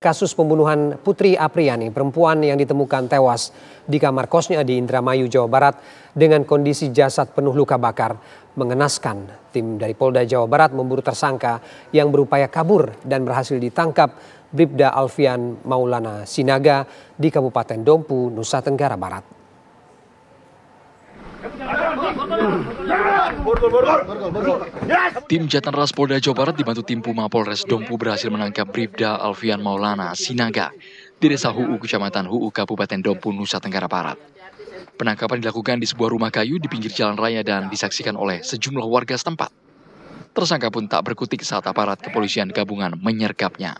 kasus pembunuhan Putri Apriani, perempuan yang ditemukan tewas di kamar kosnya di Indramayu, Jawa Barat dengan kondisi jasad penuh luka bakar. Mengenaskan, tim dari Polda Jawa Barat memburu tersangka yang berupaya kabur dan berhasil ditangkap Bribda Alfian Maulana Sinaga di Kabupaten Dompu, Nusa Tenggara Barat. Tim Jatanras Polda Jawa Barat dibantu tim Puma Polres Dompu berhasil menangkap Bribda Alfian Maulana Sinaga di Desa Huu, Kecamatan Huu, Kabupaten Dompu, Nusa Tenggara Barat. Penangkapan dilakukan di sebuah rumah kayu di pinggir jalan raya dan disaksikan oleh sejumlah warga setempat. Tersangka pun tak berkutik saat aparat kepolisian gabungan menyergapnya.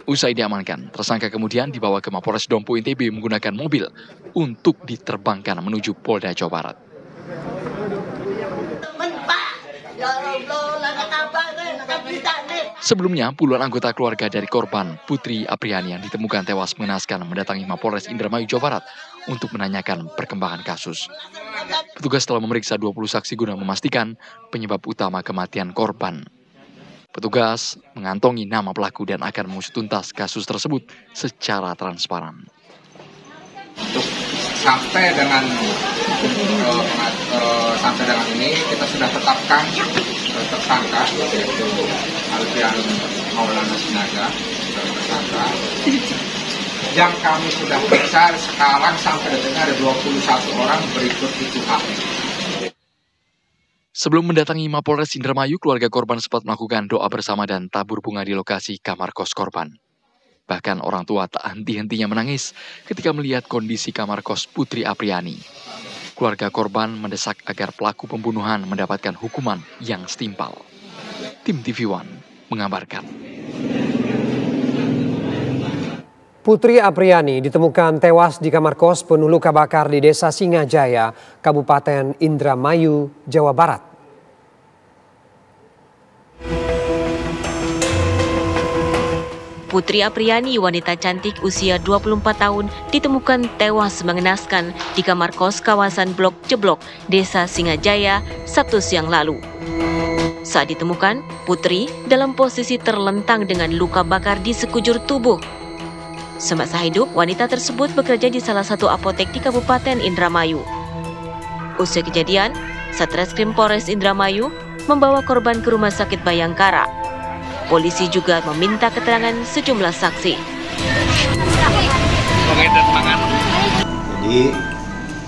Usai diamankan, tersangka kemudian dibawa ke Mapolres Dompu NTB menggunakan mobil untuk diterbangkan menuju Polda Jawa Barat. Sebelumnya, puluhan anggota keluarga dari korban Putri Apriani yang ditemukan tewas mengenaskan mendatangi Mapolres Indramayu, Jawa Barat untuk menanyakan perkembangan kasus. Petugas telah memeriksa 20 saksi guna memastikan penyebab utama kematian korban. Petugas mengantongi nama pelaku dan akan mengusut tuntas kasus tersebut secara transparan. Sampai dengan ini kita sudah tetapkan tersangka yaitu Alfian Maulana Sinaga sebagai tersangka. Yang kami sudah periksa sekarang sampai detiknya ada 21 orang, berikut itu kami. Sebelum mendatangi Mapolres Indramayu, keluarga korban sempat melakukan doa bersama dan tabur bunga di lokasi kamar kos korban. Bahkan orang tua tak henti-hentinya menangis ketika melihat kondisi kamar kos Putri Apriani. Keluarga korban mendesak agar pelaku pembunuhan mendapatkan hukuman yang setimpal. Tim TV One mengabarkan. Putri Apriani ditemukan tewas di kamar kos penuh luka bakar di Desa Singajaya, Kabupaten Indramayu, Jawa Barat. Putri Apriani, wanita cantik usia 24 tahun, ditemukan tewas mengenaskan di kamar kos kawasan Blok Jeblok, Desa Singajaya, Sabtu siang lalu. Saat ditemukan, Putri dalam posisi terlentang dengan luka bakar di sekujur tubuh. Semasa hidup, wanita tersebut bekerja di salah satu apotek di Kabupaten Indramayu. Usai kejadian, Satreskrim Polres Indramayu membawa korban ke Rumah Sakit Bayangkara. Polisi juga meminta keterangan sejumlah saksi. Jadi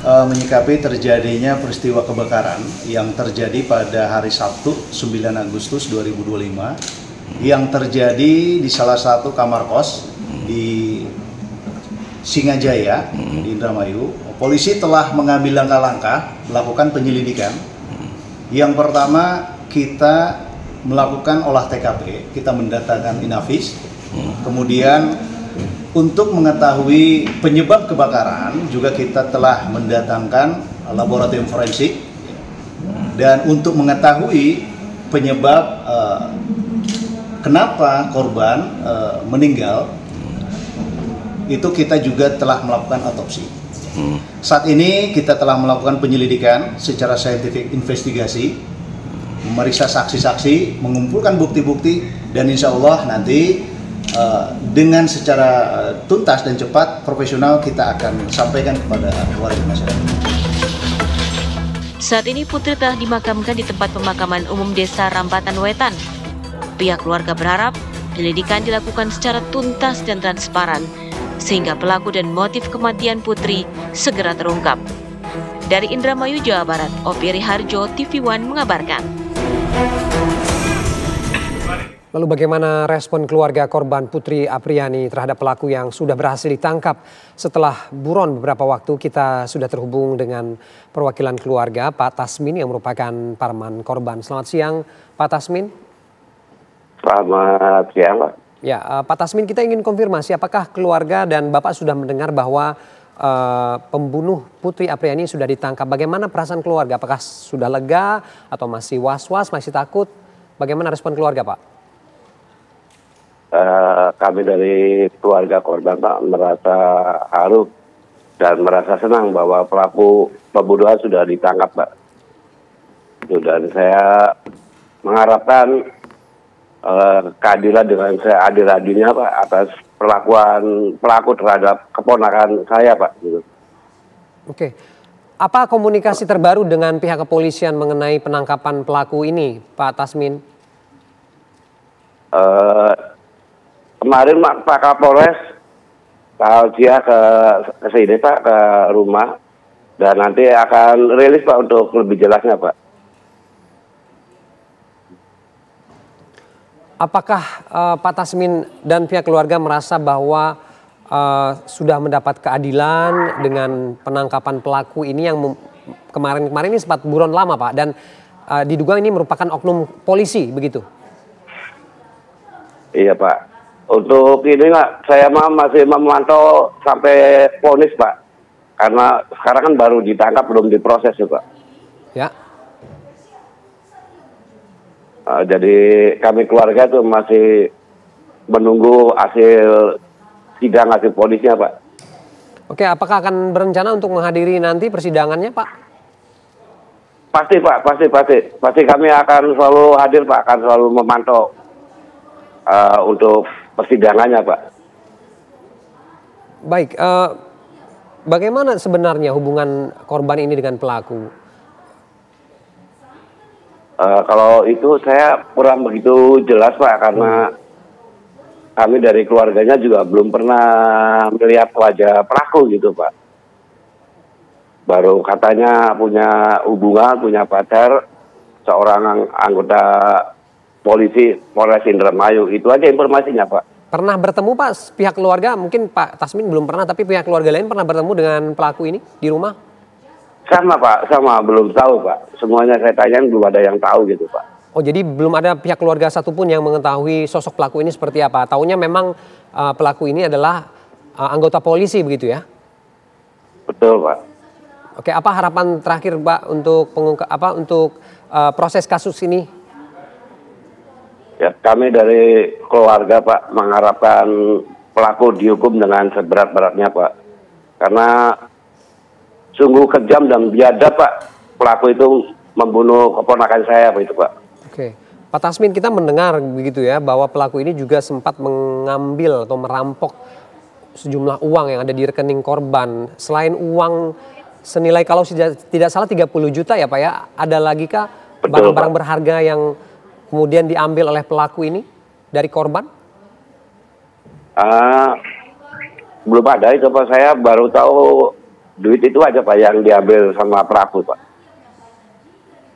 menyikapi terjadinya peristiwa kebakaran yang terjadi pada hari Sabtu 9 Agustus 2025 yang terjadi di salah satu kamar kos di Singajaya di Indramayu. Polisi telah mengambil langkah-langkah melakukan penyelidikan. Yang pertama, kita melakukan olah TKP, kita mendatangkan Inavis. Kemudian untuk mengetahui penyebab kebakaran juga kita telah mendatangkan laboratorium forensik. Dan untuk mengetahui penyebab kenapa korban meninggal, itu kita juga telah melakukan otopsi. Saat ini kita telah melakukan penyelidikan secara saintifik investigasi, memeriksa saksi-saksi, mengumpulkan bukti-bukti, dan insya Allah nanti dengan secara tuntas dan cepat, profesional, kita akan sampaikan kepada warga masyarakat. Saat ini Putri telah dimakamkan di tempat pemakaman umum Desa Rambatan Wetan. Pihak keluarga berharap penyelidikan dilakukan secara tuntas dan transparan, sehingga pelaku dan motif kematian Putri segera terungkap. Dari Indramayu, Jawa Barat, Opi Riharjo, TV One mengabarkan. Lalu bagaimana respon keluarga korban Putri Apriani terhadap pelaku yang sudah berhasil ditangkap setelah buron beberapa waktu? Kita sudah terhubung dengan perwakilan keluarga, Pak Tasmin, yang merupakan paman korban. Selamat siang, Pak Tasmin. Selamat siang, Pak. Ya, Pak Tasmin, kita ingin konfirmasi apakah keluarga dan Bapak sudah mendengar bahwa pembunuh Putri Apriani sudah ditangkap. Bagaimana perasaan keluarga? Apakah sudah lega atau masih was-was, masih takut? Bagaimana respon keluarga, Pak? Kami dari keluarga korban, Pak, merasa haru dan merasa senang bahwa pelaku pembunuhan sudah ditangkap, Pak. Dan saya mengharapkan keadilan dengan seadil-adilnya, Pak, atas perlakuan pelaku terhadap keponakan saya, Pak. Gitu. Oke. Apa komunikasi terbaru dengan pihak kepolisian mengenai penangkapan pelaku ini, Pak Tasmin? Kemarin Pak Kapolres dia ke sini, Pak, ke rumah, dan nanti akan rilis, Pak, untuk lebih jelasnya, Pak. Apakah Pak Tasmin dan pihak keluarga merasa bahwa sudah mendapat keadilan dengan penangkapan pelaku ini yang kemarin-kemarin ini sempat buron lama, Pak, dan diduga ini merupakan oknum polisi, begitu? Iya, Pak. Untuk ini, Pak, saya masih memantau sampai vonis, Pak. Karena sekarang kan baru ditangkap, belum diproses, ya, Pak. Ya. Jadi kami keluarga itu masih menunggu hasil sidang, hasil vonisnya, Pak. Oke, apakah akan berencana untuk menghadiri nanti persidangannya, Pak? Pasti, Pak, pasti kami akan selalu hadir, Pak, akan selalu memantau untuk persidangannya, Pak. Baik, bagaimana sebenarnya hubungan korban ini dengan pelaku? Kalau itu saya kurang begitu jelas, Pak, karena kami dari keluarganya juga belum pernah melihat wajah pelaku gitu, Pak. Baru katanya punya hubungan, punya pacar, seorang anggota polisi Polres Indramayu. Itu aja informasinya, Pak. Pernah bertemu, Pak, pihak keluarga? Mungkin Pak Tasmin belum pernah, tapi pihak keluarga lain pernah bertemu dengan pelaku ini di rumah? Sama, Pak, sama, belum tahu, Pak. Semuanya saya tanyain belum ada yang tahu gitu, Pak. Oh, jadi belum ada pihak keluarga satupun yang mengetahui sosok pelaku ini seperti apa? Taunya memang pelaku ini adalah anggota polisi, begitu ya? Betul, Pak. Oke, apa harapan terakhir, Pak, untuk proses kasus ini? Ya, kami dari keluarga, Pak, mengharapkan pelaku dihukum dengan seberat-beratnya, Pak. Karena sungguh kejam dan biadab, Pak. Pelaku itu membunuh keponakan saya, begitu, Pak. Oke, Pak Tasmin, kita mendengar begitu ya bahwa pelaku ini juga sempat mengambil atau merampok sejumlah uang yang ada di rekening korban. Selain uang senilai kalau tidak salah 30 juta ya, Pak ya, ada lagi kah barang-barang berharga yang kemudian diambil oleh pelaku ini dari korban? Belum ada itu, Pak. Saya baru tahu duit itu aja, Pak, yang diambil sama pelaku, Pak.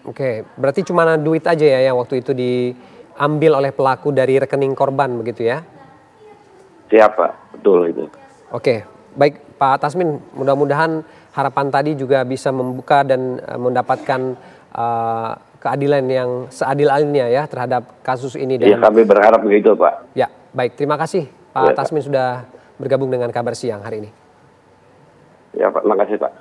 Oke, berarti cuma duit aja ya yang waktu itu diambil oleh pelaku dari rekening korban, begitu ya? Siap, Pak. Betul itu. Oke, baik Pak Tasmin, mudah-mudahan harapan tadi juga bisa membuka dan mendapatkan keadilan yang seadil-adilnya ya terhadap kasus ini. Iya, kami berharap begitu, Pak. Ya, baik. Terima kasih Pak Tasmin sudah bergabung dengan Kabar Siang hari ini. Ya, Pak. Terima kasih, Pak.